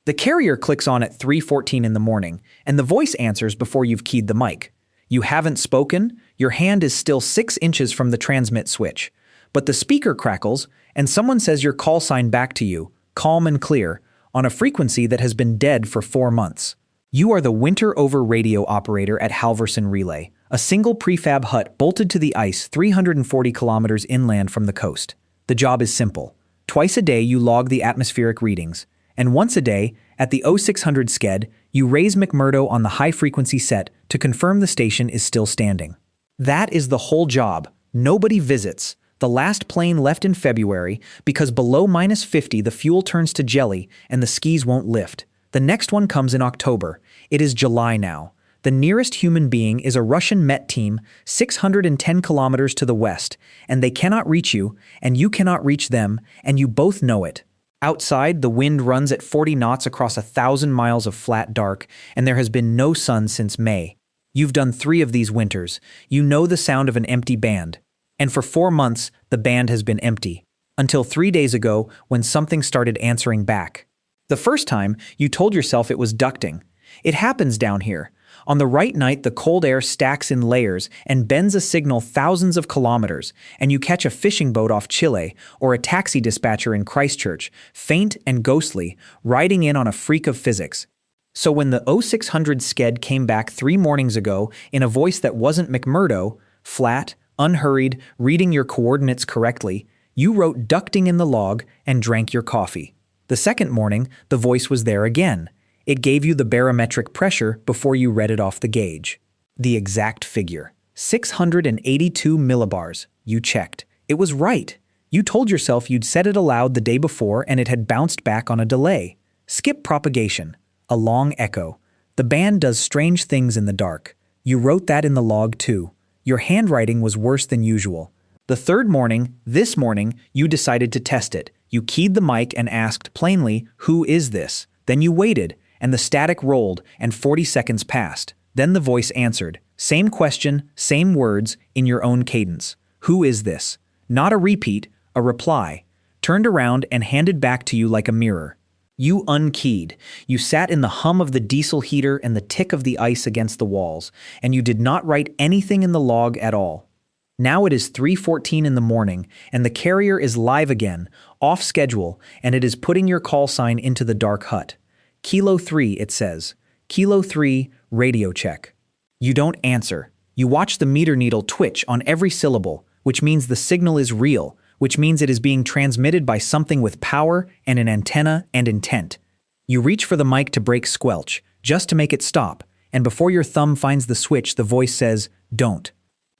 The carrier clicks on at 3:14 in the morning, and the voice answers before you've keyed the mic. You haven't spoken, your hand is still 6 inches from the transmit switch. But the speaker crackles, and someone says your call sign back to you, calm and clear, on a frequency that has been dead for 4 months. You are the winter-over radio operator at Halvorsen Relay, a single prefab hut bolted to the ice 340 kilometers inland from the coast. The job is simple. Twice a day you log the atmospheric readings, and once a day, at the 0600 sked, you raise McMurdo on the high-frequency set to confirm the station is still standing. That is the whole job. Nobody visits. The last plane left in February because below -50 the fuel turns to jelly and the skis won't lift. The next one comes in October. It is July now. The nearest human being is a Russian Met team 610 kilometers to the west, and they cannot reach you, and you cannot reach them, and you both know it. Outside, the wind runs at 40 knots across 1,000 miles of flat dark, and there has been no sun since May. You've done 3 of these winters. You know the sound of an empty band. And for 4 months, the band has been empty. Until 3 days ago, when something started answering back. The first time, you told yourself it was ducting. It happens down here. On the right night, the cold air stacks in layers and bends a signal thousands of kilometers, and you catch a fishing boat off Chile or a taxi dispatcher in Christchurch, faint and ghostly, riding in on a freak of physics. So when the 0600 sked came back 3 mornings ago in a voice that wasn't McMurdo, flat, unhurried, reading your coordinates correctly, you wrote ducting in the log and drank your coffee. The second morning, the voice was there again. It gave you the barometric pressure before you read it off the gauge. The exact figure. 682 millibars. You checked. It was right. You told yourself you'd said it aloud the day before and it had bounced back on a delay. Skip propagation. A long echo. The band does strange things in the dark. You wrote that in the log too. Your handwriting was worse than usual. The third morning, this morning, you decided to test it. You keyed the mic and asked plainly, "Who is this?" Then you waited, and the static rolled, and 40 seconds passed. Then the voice answered. Same question, same words, in your own cadence. "Who is this?" Not a repeat, a reply. Turned around and handed back to you like a mirror. You unkeyed. You sat in the hum of the diesel heater and the tick of the ice against the walls, and you did not write anything in the log at all. Now it is 3:14 in the morning, and the carrier is live again, off schedule, and it is putting your call sign into the dark hut. Kilo 3, it says. Kilo 3, radio check. You don't answer. You watch the meter needle twitch on every syllable, which means the signal is real, which means it is being transmitted by something with power and an antenna and intent. You reach for the mic to break squelch, just to make it stop, and before your thumb finds the switch, the voice says, "Don't."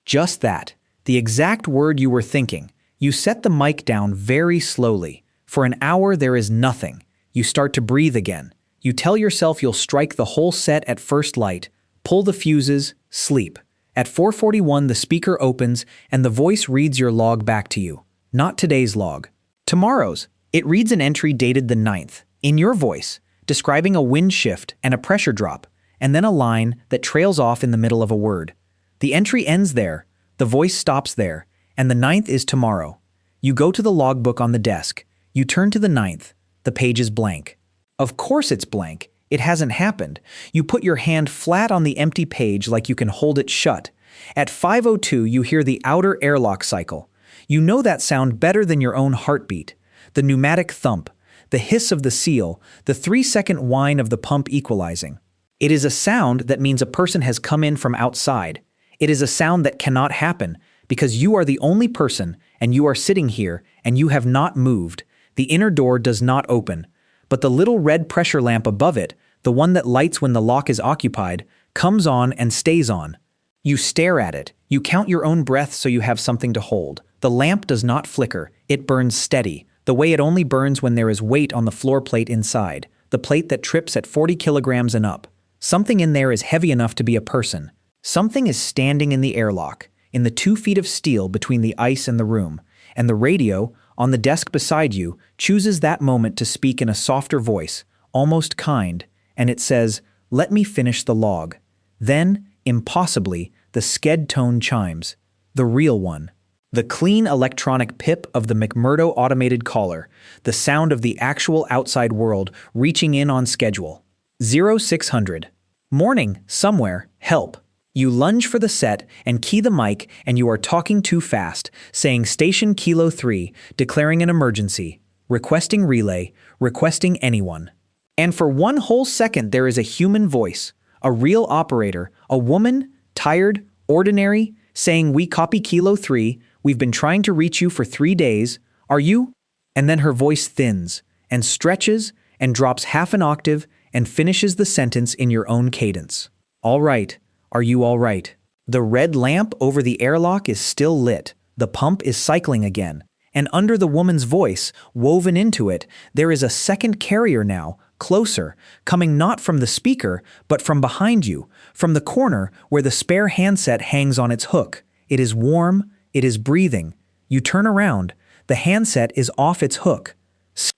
Just that. The exact word you were thinking. You set the mic down very slowly. For an hour there is nothing. You start to breathe again. You tell yourself you'll strike the whole set at first light, pull the fuses, sleep. At 4:41 the speaker opens and the voice reads your log back to you. Not today's log. Tomorrow's. It reads an entry dated the 9th, in your voice, describing a wind shift and a pressure drop, and then a line that trails off in the middle of a word. The entry ends there. The voice stops there, and the 9th is tomorrow. You go to the logbook on the desk. You turn to the 9th. The page is blank. Of course it's blank. It hasn't happened. You put your hand flat on the empty page like you can hold it shut. At 5:02 you hear the outer airlock cycle. You know that sound better than your own heartbeat. The pneumatic thump, the hiss of the seal, the 3-second whine of the pump equalizing. It is a sound that means a person has come in from outside. It is a sound that cannot happen because you are the only person and you are sitting here and you have not moved. The inner door does not open, but the little red pressure lamp above it, the one that lights when the lock is occupied, comes on and stays on. You stare at it. You count your own breath so you have something to hold. The lamp does not flicker. It burns steady, the way it only burns when there is weight on the floor plate inside, the plate that trips at 40 kilograms and up. Something in there is heavy enough to be a person. Something is standing in the airlock, in the 2 feet of steel between the ice and the room, and the radio, on the desk beside you, chooses that moment to speak in a softer voice, almost kind, and it says, "Let me finish the log." Then, impossibly, the sked tone chimes. The real one. The clean electronic pip of the McMurdo automated caller, the sound of the actual outside world reaching in on schedule. 0600. Morning, somewhere, help. You lunge for the set and key the mic, and you are talking too fast, saying Station Kilo 3, declaring an emergency, requesting relay, requesting anyone. And for one whole second there is a human voice, a real operator, a woman, tired, ordinary, saying we copy Kilo 3, we've been trying to reach you for 3 days, are you? And then her voice thins, and stretches, and drops half an octave, and finishes the sentence in your own cadence. All right. Are you all right? The red lamp over the airlock is still lit. The pump is cycling again. And under the woman's voice, woven into it, there is a second carrier now, closer, coming not from the speaker, but from behind you, from the corner where the spare handset hangs on its hook. It is warm. It is breathing. You turn around. The handset is off its hook.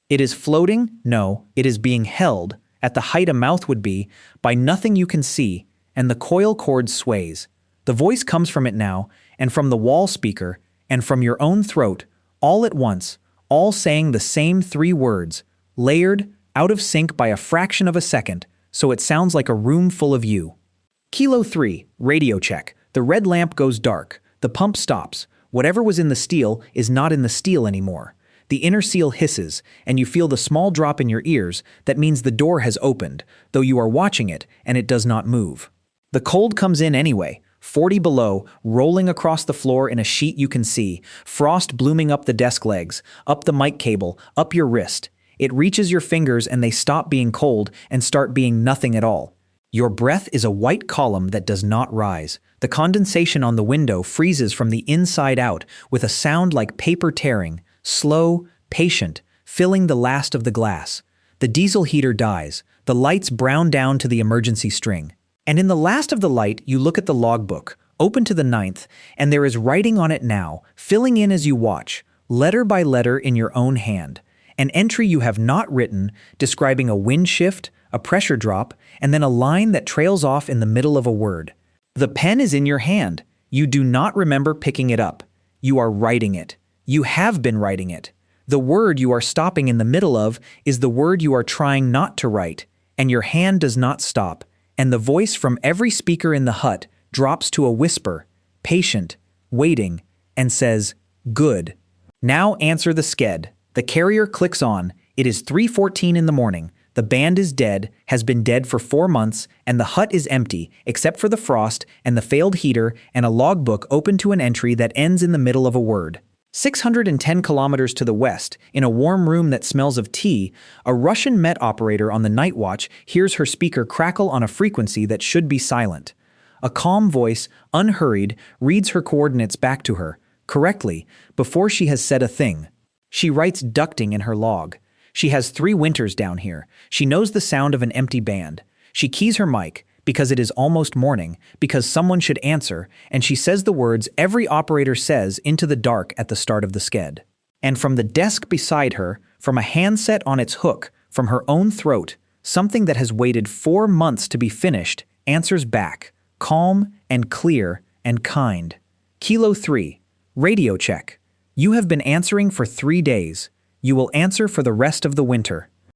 It is floating? No, it is being held, at the height a mouth would be, by nothing you can see, and the coil cord sways. The voice comes from it now, and from the wall speaker, and from your own throat, all at once, all saying the same 3 words, layered, out of sync by a fraction of a second, so it sounds like a room full of you. Kilo 3, radio check. The red lamp goes dark. The pump stops. Whatever was in the steel is not in the steel anymore. The inner seal hisses, and you feel the small drop in your ears. That means the door has opened, though you are watching it, and it does not move. The cold comes in anyway, 40 below, rolling across the floor in a sheet you can see, frost blooming up the desk legs, up the mic cable, up your wrist. It reaches your fingers and they stop being cold and start being nothing at all. Your breath is a white column that does not rise. The condensation on the window freezes from the inside out with a sound like paper tearing, slow, patient, filling the last of the glass. The diesel heater dies. The lights brown down to the emergency string. And in the last of the light, you look at the logbook, open to the 9th, and there is writing on it now, filling in as you watch, letter by letter in your own hand. An entry you have not written, describing a wind shift, a pressure drop, and then a line that trails off in the middle of a word. The pen is in your hand. You do not remember picking it up. You are writing it. You have been writing it. The word you are stopping in the middle of is the word you are trying not to write, and your hand does not stop. And the voice from every speaker in the hut drops to a whisper, patient, waiting, and says, good. Now answer the sked. The carrier clicks on. It is 3:14 in the morning. The band is dead, has been dead for 4 months, and the hut is empty, except for the frost and the failed heater and a logbook open to an entry that ends in the middle of a word. 610 kilometers to the west, in a warm room that smells of tea, a Russian Met operator on the night watch hears her speaker crackle on a frequency that should be silent. A calm voice, unhurried, reads her coordinates back to her, correctly, before she has said a thing. She writes ducting in her log. She has 3 winters down here. She knows the sound of an empty band. She keys her mic, because it is almost morning, because someone should answer, and she says the words every operator says into the dark at the start of the sked. And from the desk beside her, from a handset on its hook, from her own throat, something that has waited 4 months to be finished, answers back, calm and clear and kind. Kilo 3, radio check. You have been answering for 3 days. You will answer for the rest of the winter.